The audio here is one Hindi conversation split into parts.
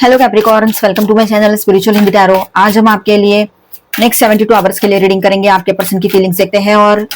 Hello Capricorns, welcome to my channel spiritual Hindi tarot. आज हम आपके लिए नेक्स्ट 72 आवर्स के लिए रीडिंग करेंगे। आपके पर्सन की फीलिंग्स देखते हैं और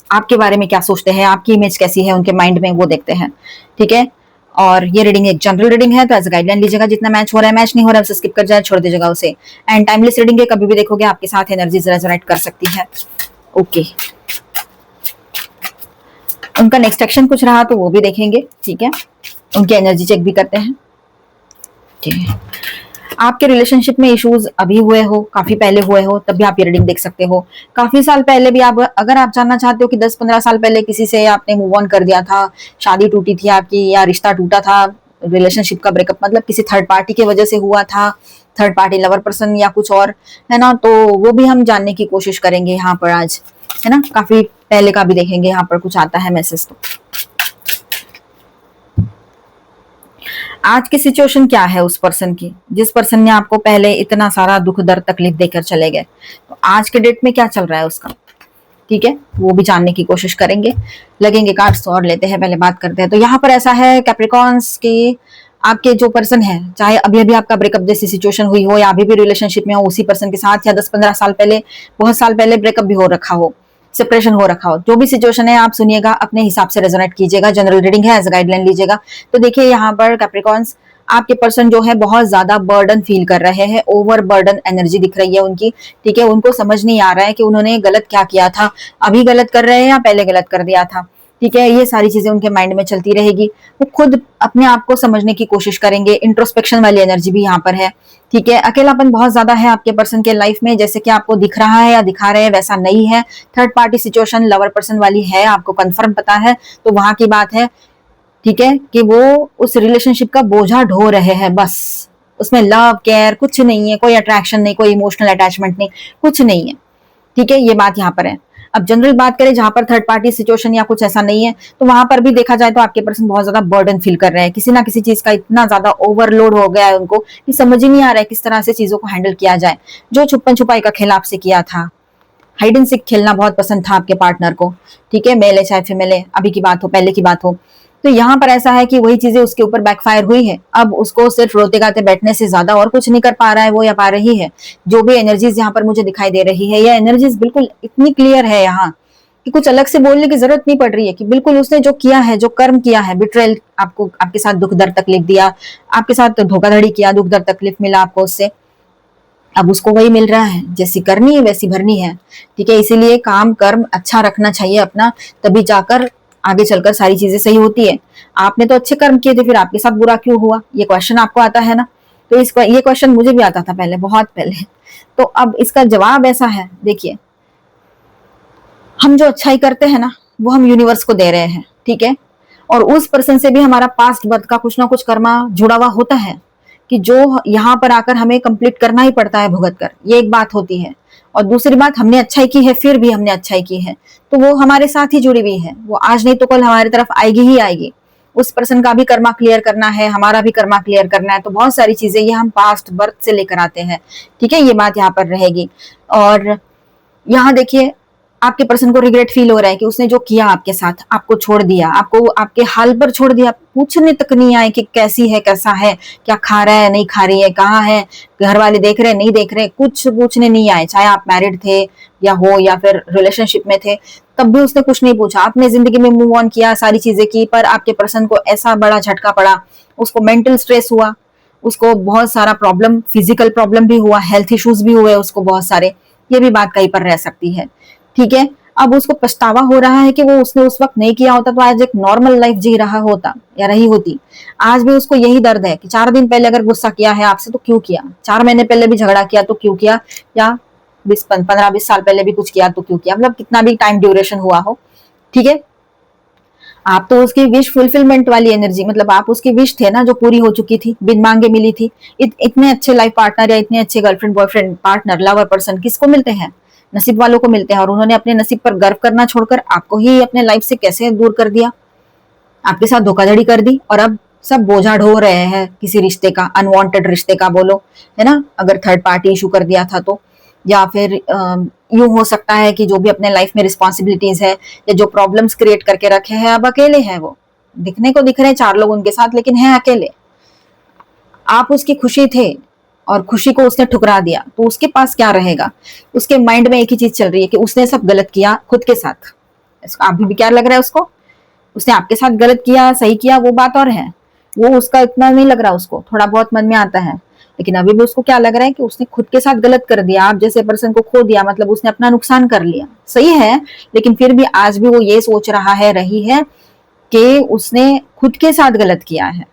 आपके बारे में क्या सोचते हैं, आपकी इमेज कैसी है उनके माइंड में, वो देखते हैं। ठीक है। और ये रीडिंग एक जनरल रीडिंग है, तो एज गाइडलाइन लीजिएगा। जितना मैच हो रहा है, मैच नहीं हो रहा है उसे स्किप कर जाए, छोड़ दीजिएगा उसे। एंड टाइमलेस रीडिंग है, कभी भी देखोगे आपके साथ एनर्जीज रेजोनेट कर सकती है। ओके, उनका नेक्स्ट एक्शन कुछ रहा तो वो भी देखेंगे। ठीक है, उनकी एनर्जी चेक भी करते हैं। ठीक है, आपके रिलेशनशिप में इश्यूज अभी हुए हो, काफी पहले हुए हो, तब भी आप ये रीडिंग देख सकते हो। काफी साल पहले भी आप, अगर आप जानना चाहते हो कि 10-15 साल पहले किसी से आपने मूव ऑन कर दिया था, शादी टूटी थी आपकी या रिश्ता टूटा था, रिलेशनशिप का ब्रेकअप मतलब किसी थर्ड पार्टी की वजह से हुआ था, थर्ड पार्टी लवर पर्सन या कुछ और, है ना, तो वो भी हम जानने की कोशिश करेंगे यहाँ पर आज, है ना। काफी पहले का भी देखेंगे, यहाँ पर कुछ आता है मैसेज। तो आज की सिचुएशन क्या है उस पर्सन की, जिस पर्सन ने आपको पहले इतना सारा दुख दर्द तकलीफ देकर चले गए, तो आज के डेट में क्या चल रहा है उसका। ठीक है, वो भी जानने की कोशिश करेंगे। लगेंगे कार्ड्स और लेते हैं, पहले बात करते हैं। तो यहाँ पर ऐसा है कैप्रिकॉर्न्स की, आपके जो पर्सन है, चाहे अभी अभी आपका ब्रेकअप जैसी सिचुएशन हुई हो या अभी भी रिलेशनशिप में हो उसी पर्सन के साथ, या 10-15 साल पहले, बहुत साल पहले ब्रेकअप भी हो रखा हो, सेपरेशन हो रखा हो, जो भी सिचुएशन है आप सुनिएगा, अपने हिसाब से रेजोनेट कीजिएगा। जनरल रीडिंग है, एज गाइडलाइन लीजिएगा। तो देखिए यहाँ पर कैप्रिकॉर्न्स, आपके पर्सन जो है बहुत ज्यादा बर्डन फील कर रहे हैं, ओवर बर्डन एनर्जी दिख रही है उनकी। ठीक है, उनको समझ नहीं आ रहा है कि उन्होंने गलत क्या किया था, अभी गलत कर रहे हैं या पहले गलत कर दिया था। ठीक है, ये सारी चीजें उनके माइंड में चलती रहेगी। वो खुद अपने आप को समझने की कोशिश करेंगे। इंट्रोस्पेक्शन वाली एनर्जी भी यहाँ पर है। ठीक है, अकेलापन बहुत ज्यादा है आपके पर्सन के लाइफ में, जैसे कि आपको दिख रहा है या दिखा रहे हैं वैसा नहीं है। Third party situation lover person वाली है, आपको कंफर्म पता है, तो वहां की बात है। ठीक है, कि वो उस रिलेशनशिप का बोझा ढो रहे हैं, बस उसमें लव केयर कुछ नहीं है, कोई अट्रैक्शन नहीं, कोई इमोशनल अटैचमेंट नहीं, कुछ नहीं है। ठीक है, ये बात यहाँ पर है। अब जनरल बात करें जहां पर थर्ड पार्टी सिचुएशन या कुछ ऐसा नहीं है, तो वहां पर भी देखा जाए तो आपके पर्सन बहुत ज्यादा बर्डन फील कर रहे हैं, किसी ना किसी चीज का इतना ज्यादा ओवरलोड हो गया है उनको कि समझ ही नहीं आ रहा है किस तरह से चीजों को हैंडल किया जाए। जो छुपन छुपाई का खेल आपसे किया था, हाइड एंड सीक खेलना बहुत पसंद था आपके पार्टनर को। ठीक है, मेल है चाहे फीमेल है, अभी की बात हो पहले की बात हो, तो यहाँ पर ऐसा है कि वही चीजें उसके ऊपर बैकफायर हुई है। अब उसको सिर्फ रोते गाते बैठने से ज्यादा और कुछ नहीं कर पा रहा है वो या पा रही है। जो भी एनर्जीज यहाँ पर मुझे दिखाई दे रही है, ये एनर्जीज बिल्कुल इतनी क्लियर है यहाँ कि कुछ अलग से बोलने की जरूरत नहीं पड़ रही है, कि बिल्कुल उसने जो किया है, जो कर्म किया है, बिट्रेल, आपको आपके साथ दुख दर्द तकलीफ दिया, आपके साथ धोखाधड़ी किया, दुख दर्द तकलीफ मिला आपको उससे, अब उसको वही मिल रहा है, जैसी करनी है वैसी भरनी है। ठीक है, इसीलिए काम कर्म अच्छा रखना चाहिए अपना, तभी जाकर आगे चलकर सारी चीजें सही होती है। आपने तो अच्छे कर्म किए थे, फिर आपके साथ बुरा क्यों हुआ, ये क्वेश्चन आपको आता है ना। तो ये क्वेश्चन मुझे भी आता था पहले, बहुत पहले। तो अब इसका जवाब ऐसा है, देखिए, हम जो अच्छाई करते हैं ना, वो हम यूनिवर्स को दे रहे हैं। ठीक है, और उस पर्सन से भी हमारा पास्ट बर्थ का कुछ ना कुछ कर्मा जुड़ा हुआ होता है, कि जो यहाँ पर आकर हमें कंप्लीट करना ही पड़ता है भुगत कर, ये एक बात होती है। और दूसरी बात, हमने अच्छाई की है, फिर भी हमने अच्छाई की है, तो वो हमारे साथ ही जुड़ी हुई है, वो आज नहीं तो कल हमारी तरफ आएगी ही आएगी। उस पर्सन का भी कर्मा क्लियर करना है, हमारा भी कर्मा क्लियर करना है, तो बहुत सारी चीजें ये हम पास्ट बर्थ से लेकर आते हैं। ठीक है, ये बात यहाँ पर रहेगी। और यहाँ देखिए, आपके पर्सन को रिग्रेट फील हो रहा है कि उसने जो किया आपके साथ, आपको छोड़ दिया, आपको आपके हाल पर छोड़ दिया, पूछने तक नहीं आए कि कैसी है, कैसा है, क्या खा रहा है, नहीं खा रही है, कहाँ है, घर वाले देख रहे नहीं देख रहे, कुछ पूछने नहीं आए। चाहे आप मैरिड थे या हो या फिर रिलेशनशिप में थे, तब भी उसने कुछ नहीं पूछा। आपने जिंदगी में मूव ऑन किया, सारी चीजें की, पर आपके पर्सन को ऐसा बड़ा झटका पड़ा, उसको मेंटल स्ट्रेस हुआ, उसको बहुत सारा प्रॉब्लम, फिजिकल प्रॉब्लम भी हुआ, हेल्थ इश्यूज भी हुए उसको बहुत सारे। ये भी बात कहीं पर रह सकती है। ठीक है, अब उसको पछतावा हो रहा है कि वो उसने उस वक्त नहीं किया होता तो आज एक नॉर्मल लाइफ जी रहा होता या रही होती। आज भी उसको यही दर्द है कि 4 दिन पहले अगर गुस्सा किया है आपसे तो क्यों किया, 4 महीने पहले भी झगड़ा किया तो क्यों किया, या 15-20 साल पहले भी कुछ किया तो क्यों किया, मतलब कितना भी टाइम ड्यूरेशन हुआ हो। ठीक है, आप तो उसकी विश फुलफिलमेंट वाली एनर्जी, मतलब आप उसकी विश थे ना, जो पूरी हो चुकी थी, बिन मांगे मिली थी। इतने अच्छे लाइफ पार्टनर या इतने अच्छे girlfriend boyfriend partner lover person किसको मिलते हैं, नसीब वालों को मिलते हैं। और उन्होंने अपने नसीब पर गर्व करना छोड़कर आपको ही अपने लाइफ से कैसे दूर कर दिया, आपके साथ धोखाधड़ी कर दी, और अब सब बोझा ढो रहे हैं किसी रिश्ते का, अनवांटेड रिश्ते का बोलो, है ना, अगर थर्ड पार्टी इशू कर दिया था तो। या फिर यूं हो सकता है कि जो भी अपने लाइफ में रिस्पॉन्सिबिलिटीज है या जो प्रॉब्लम्स क्रिएट करके रखे हैं, अब अकेले हैं। वो दिखने को दिख रहे हैं 4 लोग उनके साथ, लेकिन हैं अकेले। आप उसकी खुशी थे और खुशी को उसने ठुकरा दिया, तो उसके पास क्या रहेगा? उसके माइंड में एक ही चीज चल रही है कि उसने सब गलत किया खुद के साथ। अभी भी क्या लग रहा है उसको? उसने आपके साथ गलत किया सही किया वो बात और है, वो उसका इतना नहीं लग रहा, उसको थोड़ा बहुत मन में आता है, लेकिन अभी भी उसको क्या लग रहा है कि उसने खुद के साथ गलत कर दिया, आप जैसे पर्सन को खो दिया, मतलब उसने अपना नुकसान कर लिया। सही है, लेकिन फिर भी आज भी वो ये सोच रहा है रही है कि उसने खुद के साथ गलत किया है।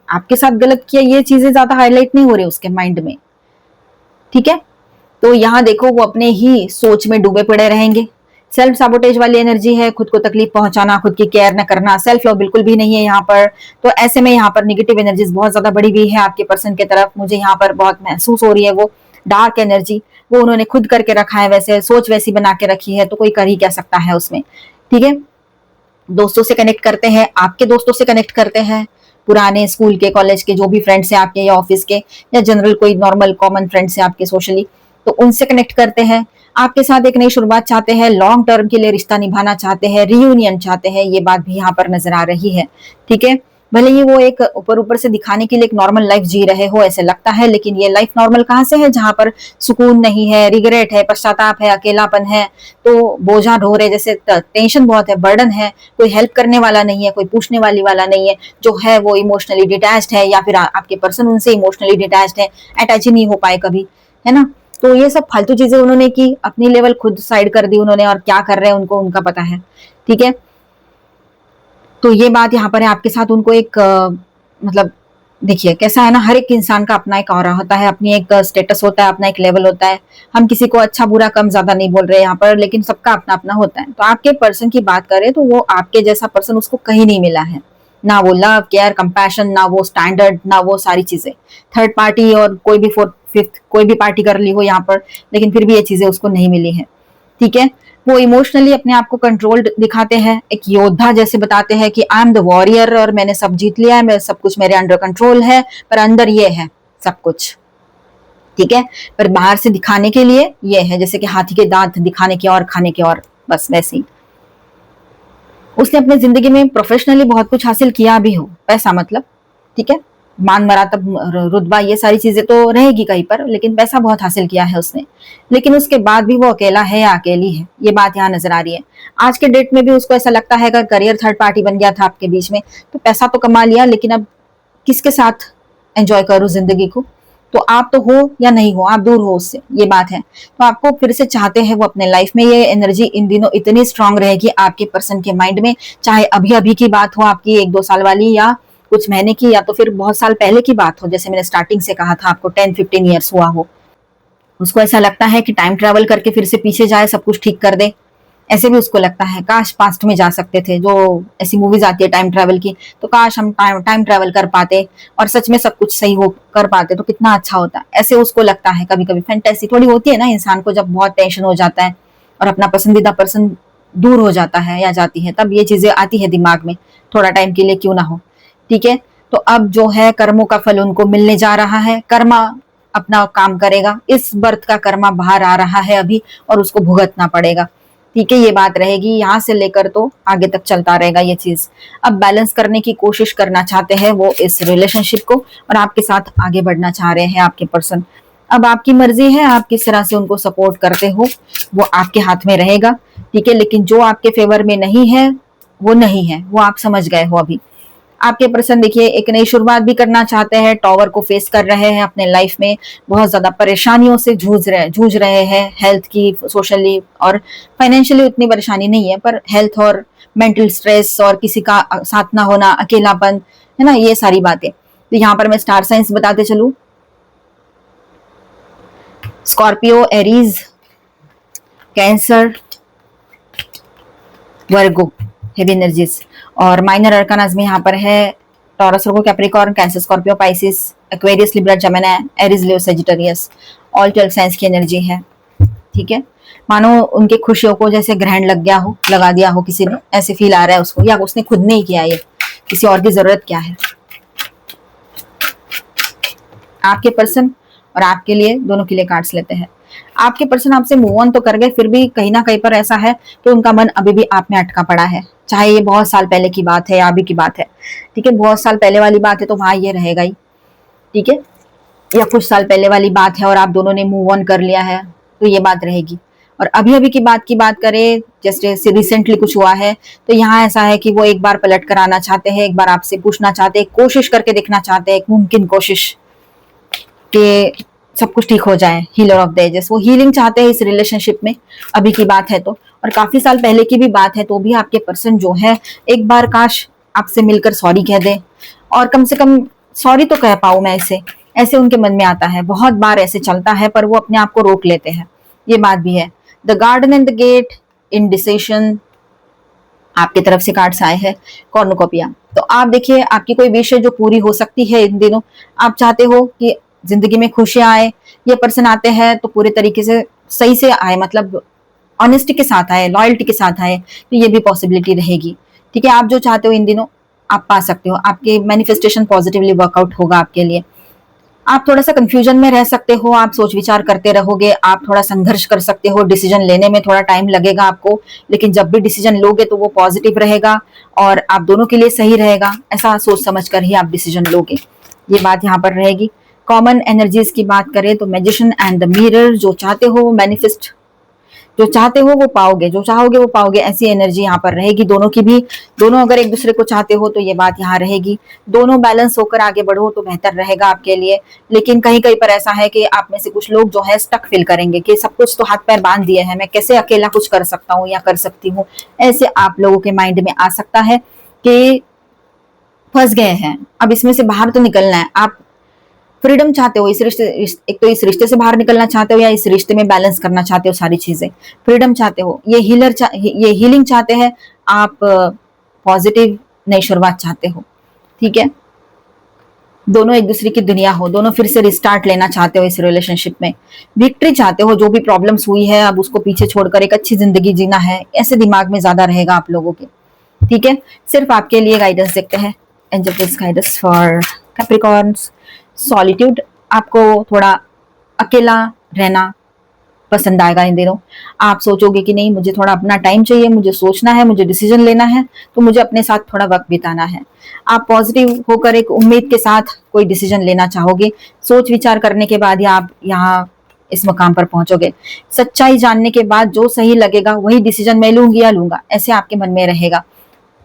आपके साथ गलत किया ये चीजें ज्यादा हाईलाइट नहीं हो रही उसके माइंड में। ठीक है, तो यहाँ देखो वो अपने ही सोच में डूबे पड़े रहेंगे। सेल्फ साबोटेज वाली एनर्जी है, खुद को तकलीफ पहुंचाना, खुद की केयर न करना, सेल्फ लव बिल्कुल भी नहीं है यहाँ पर। तो ऐसे में यहाँ पर निगेटिव एनर्जीज बहुत ज्यादा बढ़ी हुई है आपके पर्सन की तरफ, मुझे यहाँ पर बहुत महसूस हो रही है। वो डार्क एनर्जी वो उन्होंने खुद करके रखा है, वैसे सोच वैसी बना के रखी है, तो कोई कर ही क्या सकता है उसमें। ठीक है, दोस्तों से कनेक्ट करते हैं, आपके दोस्तों से कनेक्ट करते हैं, पुराने स्कूल के कॉलेज के जो भी फ्रेंड्स हैं आपके, या ऑफिस के, या जनरल कोई नॉर्मल कॉमन फ्रेंड्स हैं आपके सोशली, तो उनसे कनेक्ट करते हैं। आपके साथ एक नई शुरुआत चाहते हैं, लॉन्ग टर्म के लिए रिश्ता निभाना चाहते हैं, रियूनियन चाहते हैं, ये बात भी यहाँ पर नजर आ रही है। ठीक है, भले ही वो एक ऊपर ऊपर से दिखाने के लिए एक नॉर्मल लाइफ जी रहे हो ऐसे लगता है, लेकिन ये लाइफ नॉर्मल कहाँ से है जहां पर सुकून नहीं है, रिग्रेट है, पश्चाताप है, अकेलापन है, तो बोझा ढो रहे जैसे, टेंशन बहुत है, बर्डन है, कोई हेल्प करने वाला नहीं है, कोई पूछने वाला नहीं है, जो है वो इमोशनली डिटैच्ड है, या फिर आपके पर्सन उनसे इमोशनली डिटैच्ड है, अटैच ही नहीं हो पाए कभी, है ना। तो ये सब फालतू चीजें उन्होंने की, अपनी लेवल खुद साइड कर दी उन्होंने, और क्या कर रहे हैं उनको उनका पता है। ठीक है, तो ये बात यहाँ पर है आपके साथ उनको एक मतलब देखिए कैसा है ना, हर एक इंसान का अपना एक ऑरा होता है, अपनी एक स्टेटस होता है, अपना एक लेवल होता है। हम किसी को अच्छा बुरा कम ज्यादा नहीं बोल रहे यहाँ पर, लेकिन सबका अपना अपना होता है। तो आपके पर्सन की बात करें तो वो आपके जैसा पर्सन उसको कहीं नहीं मिला है, ना वो लव केयर कंपैशन, ना वो स्टैंडर्ड, ना वो सारी चीजें। थर्ड पार्टी और कोई भी फोर्थ फिफ्थ कोई भी पार्टी कर ली हो यहाँ पर, लेकिन फिर भी ये चीजें उसको नहीं मिली है। ठीक है, वो इमोशनली अपने आप को कंट्रोल्ड दिखाते हैं, एक योद्धा जैसे बताते हैं कि आई एम द वॉरियर और मैंने सब जीत लिया है, मैं सब कुछ मेरे अंडर कंट्रोल है, पर अंदर ये है सब कुछ। ठीक है, पर बाहर से दिखाने के लिए ये है जैसे कि हाथी के दांत दिखाने के और खाने के और, बस वैसे ही। उसने अपनी जिंदगी में प्रोफेशनली बहुत कुछ हासिल किया भी हो, पैसा मतलब, ठीक है, मान मरातब रुतबा ये सारी चीजें तो रहेगी कहीं पर, लेकिन पैसा बहुत हासिल किया है उसने, लेकिन उसके बाद भी वो अकेला है या अकेली है, ये बात यहाँ नजर आ रही है। आज के डेट में भी उसको ऐसा लगता है अगर करियर थर्ड पार्टी बन गया था आपके बीच में, तो पैसा तो कमा लिया, लेकिन अब किसके साथ एंजॉय करूं जिंदगी को? तो आप तो हो या नहीं हो, आप दूर हो उससे, ये बात है। तो आपको फिर से चाहते हैं वो अपने लाइफ में, ये एनर्जी इन दिनों इतनी स्ट्रांग रहेगी आपके पर्सन के माइंड में, चाहे अभी अभी की बात हो आपकी 1-2 साल वाली, या कुछ महीने की, या तो फिर बहुत साल पहले की बात हो, जैसे मैंने स्टार्टिंग से कहा था आपको 10-15 ईयर्स हुआ हो। उसको ऐसा लगता है कि टाइम ट्रेवल करके फिर से पीछे जाए, सब कुछ ठीक कर दे। ऐसे भी उसको लगता है काश पास्ट में जा सकते थे, जो ऐसी मूवीज आती है टाइम ट्रेवल की, तो काश हम टाइम ट्रेवल कर पाते और सच में सब कुछ सही हो कर पाते तो कितना अच्छा होता। ऐसे उसको लगता है, कभी कभी फैंटेसी थोड़ी होती है ना इंसान को, जब बहुत टेंशन हो जाता है और अपना पसंदीदा पर्सन दूर हो जाता है या जाती है, तब ये चीजें आती है दिमाग में, थोड़ा टाइम के लिए क्यों ना हो। ठीक है, तो अब जो है कर्मों का फल उनको मिलने जा रहा है, कर्मा अपना काम करेगा, इस बर्थ का कर्मा बाहर आ रहा है अभी और उसको भुगतना पड़ेगा। ठीक है, ये बात रहेगी, यहाँ से लेकर तो आगे तक चलता रहेगा ये चीज। अब बैलेंस करने की कोशिश करना चाहते हैं वो इस रिलेशनशिप को, और आपके साथ आगे बढ़ना चाह रहे हैं आपके पर्सन। अब आपकी मर्जी है, आप किस तरह से उनको सपोर्ट करते हो, वो आपके हाथ में रहेगा। ठीक है, लेकिन जो आपके फेवर में नहीं है वो नहीं है, वो आप समझ गए हो अभी। आपके पर्सन देखिए एक नई शुरुआत भी करना चाहते हैं, टॉवर को फेस कर रहे हैं अपने लाइफ में, बहुत ज्यादा परेशानियों से जूझ रहे हैं, हेल्थ की, सोशली और फाइनेंशियली उतनी परेशानी नहीं है, पर हेल्थ और मेंटल स्ट्रेस और किसी का साथ ना होना, अकेलापन, है ना, ये सारी बातें। तो यहाँ पर मैं स्टार साइंस बताते चलूं, Scorpio, Aries, Cancer, Virgo, heavy energies. और माइनर अरकानाज में यहाँ पर है Taurus, Virgo, Capricorn, Cancer, Scorpio, Pisces, Aquarius, Libra, Gemini, Aries, Leo, Sagittarius, all 12 signs की एनर्जी है। ठीक है, मानो उनकी खुशियों को जैसे ग्रहण लग गया हो, लगा दिया हो किसी ने, ऐसे फील आ रहा है उसको, या उसने खुद नहीं किया, ये किसी और की जरूरत क्या है। आपके पर्सन और आपके लिए, दोनों के लिए कार्ड्स लेते हैं। आपके पर्सन आपसे मूव ऑन तो कर गए, फिर भी कहीं ना कहीं पर ऐसा है कि उनका मन अभी भी आप में अटका पड़ा है, चाहे ये बहुत साल पहले की बात है या अभी की बात है। ठीक है, बहुत साल पहले वाली बात है तो वहां ये रहेगा ही। ठीक है, या कुछ साल पहले वाली बात है और आप दोनों ने मूव ऑन कर लिया है, तो ये बात रहेगी। और अभी अभी की बात करें, जैसे रिसेंटली कुछ हुआ है, तो यहाँ ऐसा है कि वो एक बार पलट कर आना चाहते हैं, एक बार आपसे पूछना चाहते हैं, कोशिश करके देखना चाहते हैं, एक मुमकिन कोशिश कि सब कुछ ठीक हो जाए। हीलर ऑफ द एजेस, वो हीलिंग चाहते हैं इस रिलेशनशिप में, अभी की बात है तो। और काफी साल पहले की भी बात है तो भी आपके पर्सन जो है एक बार काश आपसे मिलकर सॉरी कह दे, और कम से कम सॉरी तो कह पाऊं मैं इसे, ऐसे उनके मन में आता है। बहुत बार ऐसे चलता है पर वो अपने आप को रोक लेते हैं, ये बात भी है। The garden and the gate, indecision, आपकी तरफ से कार्ड्स आए हैं, कॉर्नुकोपिया। तो आप देखिए, आपकी कोई विश है जो पूरी हो सकती है इन दिनों। आप चाहते हो कि जिंदगी में खुशियां आए, ये पर्सन आते हैं तो पूरे तरीके से सही से आए, मतलब ऑनेस्टी के साथ आए, लॉयल्टी के साथ आए, तो ये भी पॉसिबिलिटी रहेगी। ठीक है, आप जो चाहते हो इन दिनों आप पा सकते हो, आपके मैनिफेस्टेशन पॉजिटिवली वर्कआउट होगा आपके लिए। आप थोड़ा सा कंफ्यूजन में रह सकते हो, आप सोच विचार करते रहोगे, आप थोड़ा संघर्ष कर सकते हो, डिसीजन लेने में थोड़ा टाइम लगेगा आपको, लेकिन जब भी डिसीजन लोगे तो वो पॉजिटिव रहेगा और आप दोनों के लिए सही रहेगा, ऐसा सोच समझ कर ही आप डिसीजन लोगे, ये बात यहाँ पर रहेगी। कॉमन एनर्जीज की बात करें तो मैजिशियन एंड द मिरर, जो चाहते हो वो मैनिफेस्ट, जो चाहते हो वो पाओगे, जो चाहोगे वो पाओगे, ऐसी एनर्जी यहाँ पर रहेगी दोनों की भी। दोनों अगर एक दूसरे को चाहते हो तो ये बात यहाँ रहेगी। दोनों बैलेंस होकर आगे बढ़ो तो बेहतर रहेगा आपके लिए। लेकिन कहीं कहीं पर ऐसा है कि आप में से कुछ लोग जो है स्टक फील करेंगे कि सब कुछ तो हाथ पैर बांध दिए हैं, मैं कैसे अकेला कुछ कर सकता हूँ या कर सकती हूँ, ऐसे आप लोगों के माइंड में आ सकता है कि फंस गए हैं, अब इसमें से बाहर तो निकलना है। आप फ्रीडम चाहते हो इस रिश्ते, एक तो इस रिश्ते से बाहर निकलना चाहते हो या इस रिश्ते में बैलेंस करना चाहते हो सारी चीजें, फ्रीडम चाहते हो, ये ये हीलिंग चाहते हैं आप, पॉजिटिव नई शुरुआत चाहते हो। ठीक है, दोनों एक दूसरे की दुनिया हो, दोनों फिर से रिस्टार्ट लेना चाहते हो इस रिलेशनशिप में, विक्ट्री चाहते हो, जो भी प्रॉब्लम्स हुई है अब उसको पीछे छोड़कर एक अच्छी जिंदगी जीना है, ऐसे दिमाग में ज्यादा रहेगा आप लोगों के। ठीक है, सिर्फ आपके लिए गाइडेंस देखते हैं, angel please guidance for Capricorns. Solitude, आपको थोड़ा अकेला रहना पसंद आएगा इन दिनों। आप सोचोगे कि नहीं मुझे थोड़ा अपना टाइम चाहिए, मुझे सोचना है, मुझे डिसीजन लेना है, तो मुझे अपने साथ थोड़ा वक्त बिताना है। आप पॉजिटिव होकर एक उम्मीद के साथ कोई डिसीजन लेना चाहोगे, सोच विचार करने के बाद ही आप यहाँ इस मुकाम पर पहुंचोगे। सच्चाई जानने के बाद जो सही लगेगा वही डिसीजन मैं लूंगी या लूंगा, ऐसे आपके मन में रहेगा।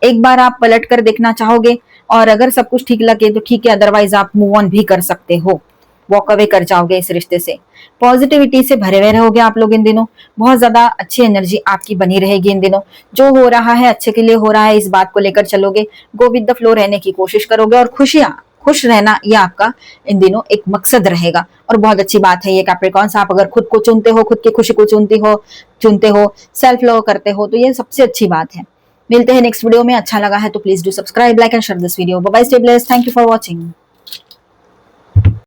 एक बार आप पलट कर देखना चाहोगे और अगर सब कुछ ठीक लगे तो ठीक है, अदरवाइज आप मूव ऑन भी कर सकते हो, वॉक अवे कर जाओगे इस रिश्ते से। पॉजिटिविटी से भरे हुए रहोगे आप लोग इन दिनों, बहुत ज्यादा अच्छी एनर्जी आपकी बनी रहेगी इन दिनों। जो हो रहा है अच्छे के लिए हो रहा है, इस बात को लेकर चलोगे, गो विद द फ्लो रहने की कोशिश करोगे और खुश रहना ये आपका इन दिनों एक मकसद रहेगा। और बहुत अच्छी बात है ये कैप्रिकॉर्न्स, आप अगर खुद को चुनते हो, खुद की खुशी को चुनते हो, सेल्फ लव करते हो, तो ये सबसे अच्छी बात है। मिलते हैं नेक्स्ट वीडियो में। अच्छा लगा है तो please do subscribe, like and share this video. Bye bye, stay blessed, thank you for watching.